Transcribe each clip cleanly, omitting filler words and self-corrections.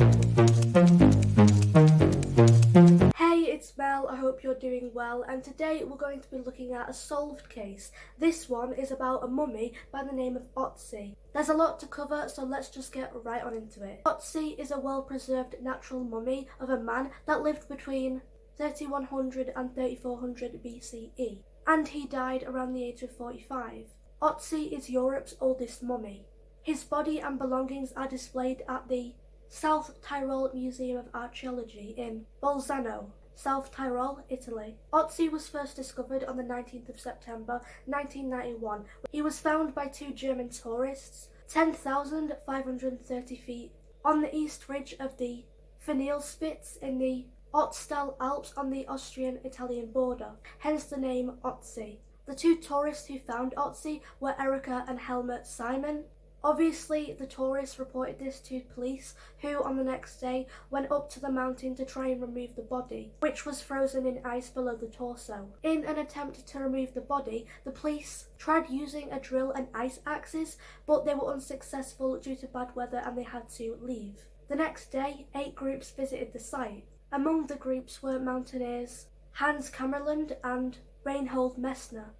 Hey, it's Mel, I hope you're doing well, and today we're going to be looking at a solved case. This one is about a mummy by the name of Otzi. There's a lot to cover, so let's just get right on into it. Otzi is a well-preserved natural mummy of a man that lived between 3100 and 3400 BCE, and he died around the age of 45. Otzi is Europe's oldest mummy. His body and belongings are displayed at the South Tyrol Museum of Archaeology in Bolzano, South Tyrol, Italy. Otzi was first discovered on the 19th of September 1991. He was found by two German tourists 10,530 feet on the east ridge of the Spitz in the Ottstal Alps on the Austrian-Italian border, hence the name Otzi. The two tourists who found Otzi were Erika and Helmut Simon. Obviously, the tourists reported this to police, who on the next day went up to the mountain to try and remove the body, which was frozen in ice below the torso. In an attempt to remove the body, the police tried using a drill and ice axes, but they were unsuccessful due to bad weather and they had to leave. The next day, 8 groups visited the site. Among the groups were mountaineers Hans Kammerland and Reinhold Messner.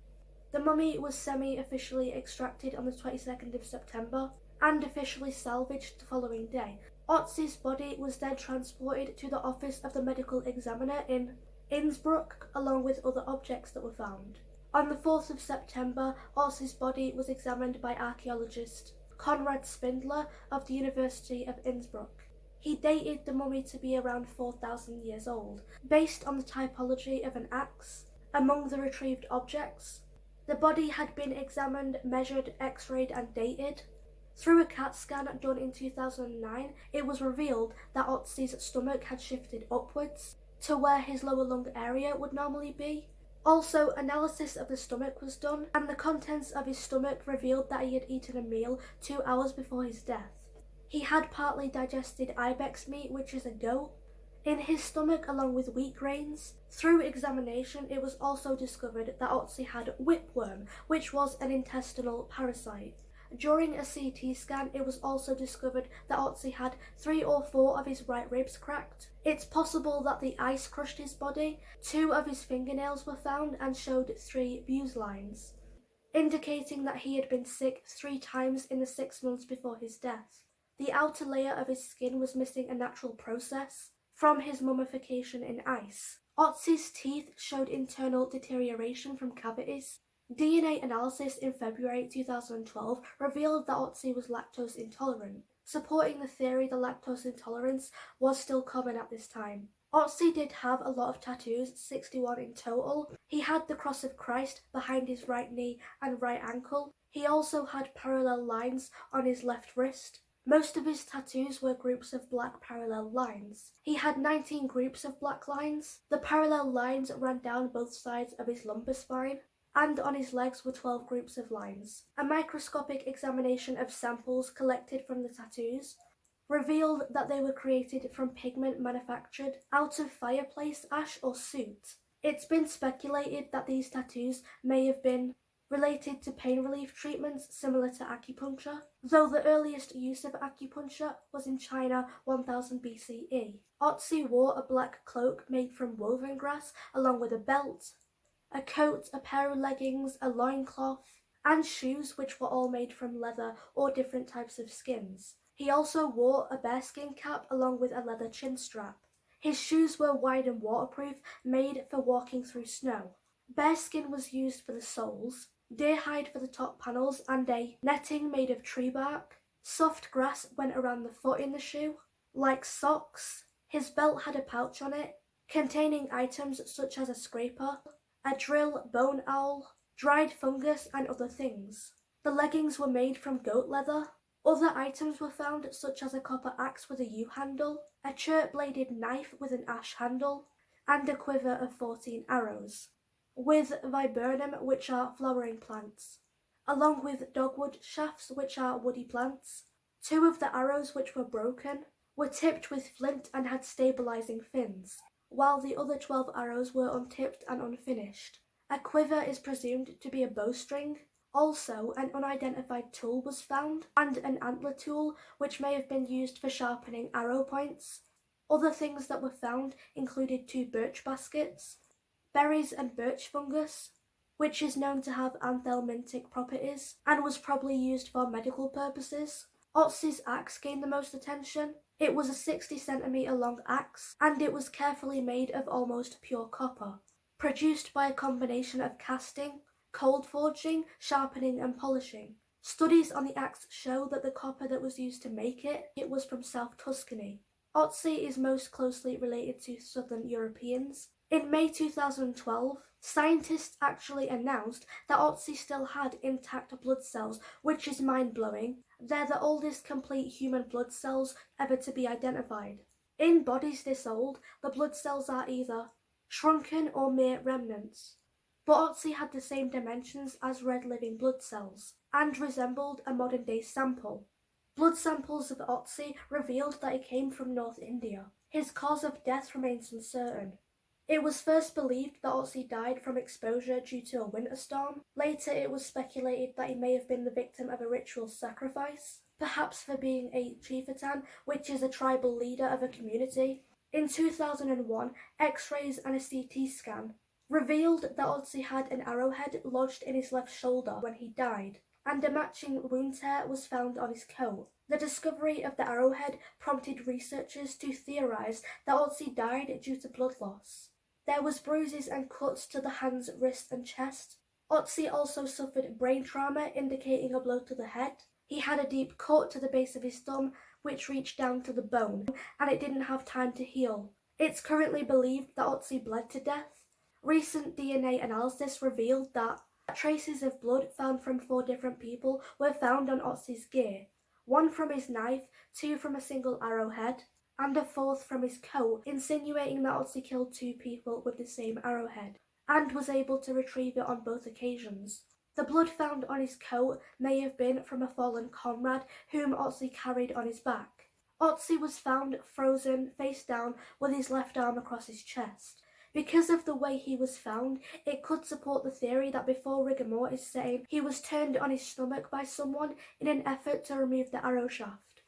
The mummy was semi-officially extracted on the 22nd of September and officially salvaged the following day. Otzi's body was then transported to the office of the medical examiner in Innsbruck along with other objects that were found. On the 4th of September, Otzi's body was examined by archaeologist Konrad Spindler of the University of Innsbruck. He dated the mummy to be around 4,000 years old, based on the typology of an axe. Among the retrieved objects, the body had been examined, measured, x-rayed and dated. Through a CAT scan done in 2009, it was revealed that Otzi's stomach had shifted upwards to where his lower lung area would normally be. Also, analysis of the stomach was done, and the contents of his stomach revealed that he had eaten a meal 2 hours before his death. He had partly digested ibex meat, which is a goat, in his stomach along with wheat grains. Through examination, it was also discovered that Otzi had whipworm, which was an intestinal parasite. During a CT scan, it was also discovered that Otzi had 3 or 4 of his right ribs cracked. It's possible that the ice crushed his body. 2 of his fingernails were found and showed 3 bruise lines, indicating that he had been sick 3 times in the 6 months before his death. The outer layer of his skin was missing a natural process from his mummification in ice. Otzi's teeth showed internal deterioration from cavities. DNA analysis in February 2012 revealed that Otzi was lactose intolerant, supporting the theory that lactose intolerance was still common at this time. Otzi did have a lot of tattoos, 61 in total. He had the cross of Christ behind his right knee and right ankle. He also had parallel lines on his left wrist. Most of his tattoos were groups of black parallel lines. He had 19 groups of black lines. The parallel lines ran down both sides of his lumbar spine, and on his legs were 12 groups of lines. A microscopic examination of samples collected from the tattoos revealed that they were created from pigment manufactured out of fireplace ash or soot. It's been speculated that these tattoos may have been related to pain relief treatments similar to acupuncture, though the earliest use of acupuncture was in China 1000 BCE. Otzi wore a black cloak made from woven grass along with a belt, a coat, a pair of leggings, a loincloth, and shoes which were all made from leather or different types of skins. He also wore a bearskin cap along with a leather chin strap. His shoes were wide and waterproof, made for walking through snow. Bearskin was used for the soles, deer hide for the top panels, and a netting made of tree bark. Soft grass went around the foot in the shoe, like socks. His belt had a pouch on it, containing items such as a scraper, a drill, bone owl, dried fungus, and other things. The leggings were made from goat leather. Other items were found, such as a copper axe with a U-handle, a chert-bladed knife with an ash handle, and a quiver of 14 arrows, with viburnum, which are flowering plants, along with dogwood shafts, which are woody plants. 2 of the arrows, which were broken, were tipped with flint and had stabilizing fins, while the other 12 arrows were untipped and unfinished. A quiver is presumed to be a bowstring, Also, an unidentified tool was found, and an antler tool, which may have been used for sharpening arrow points. Other things that were found included 2 birch baskets, berries and birch fungus, which is known to have anthelmintic properties, and was probably used for medical purposes. Otzi's axe gained the most attention. It was a 60cm long axe, and it was carefully made of almost pure copper, produced by a combination of casting, cold forging, sharpening, and polishing. Studies on the axe show that the copper that was used to make it was from South Tuscany. Otzi is most closely related to Southern Europeans. In May 2012, scientists actually announced that Otzi still had intact blood cells, which is mind-blowing. They're the oldest complete human blood cells ever to be identified. In bodies this old, the blood cells are either shrunken or mere remnants. But Otzi had the same dimensions as red living blood cells, and resembled a modern-day sample. Blood samples of Otzi revealed that he came from North India. His cause of death remains uncertain. It was first believed that Otzi died from exposure due to a winter storm. Later it was speculated that he may have been the victim of a ritual sacrifice, perhaps for being a chieftain, which is a tribal leader of a community. In 2001, X-rays and a CT scan revealed that Otzi had an arrowhead lodged in his left shoulder when he died, and a matching wound tear was found on his coat. The discovery of the arrowhead prompted researchers to theorize that Otzi died due to blood loss. There was bruises and cuts to the hands, wrists, and chest. Otzi also suffered brain trauma, indicating a blow to the head. He had a deep cut to the base of his thumb, which reached down to the bone, and it didn't have time to heal. It's currently believed that Otzi bled to death. Recent DNA analysis revealed that traces of blood found from 4 different people were found on Otzi's gear, 1 from his knife, 2 from a single arrowhead, and a 4th from his coat, insinuating that Otzi killed 2 people with the same arrowhead, and was able to retrieve it on both occasions. The blood found on his coat may have been from a fallen comrade whom Otzi carried on his back. Otzi was found frozen, face down, with his left arm across his chest. Because of the way he was found, it could support the theory that before rigor mortis set in, he was turned on his stomach by someone in an effort to remove the arrow shaft.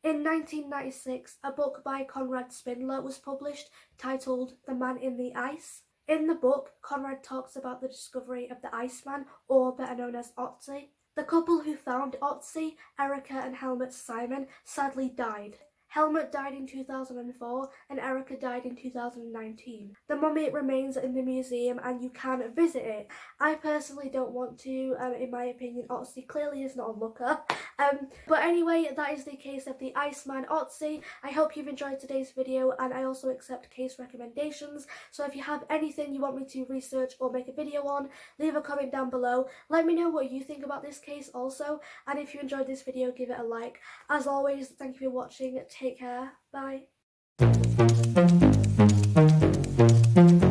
In 1996, a book by Conrad Spindler was published titled The Man in the Ice. In the book, Conrad talks about the discovery of the Iceman, or better known as Otzi. The couple who found Otzi, Erica and Helmut Simon, sadly died. Helmut died in 2004 and Erica died in 2019. The mummy remains in the museum and you can visit it. I personally don't want to, in my opinion. Otzi clearly is not a looker. But anyway, that is the case of the Iceman Otzi. I hope you've enjoyed today's video, and I also accept case recommendations. So if you have anything you want me to research or make a video on, leave a comment down below. Let me know what you think about this case also, and if you enjoyed this video, give it a like. As always, thank you for watching. Take care. Bye.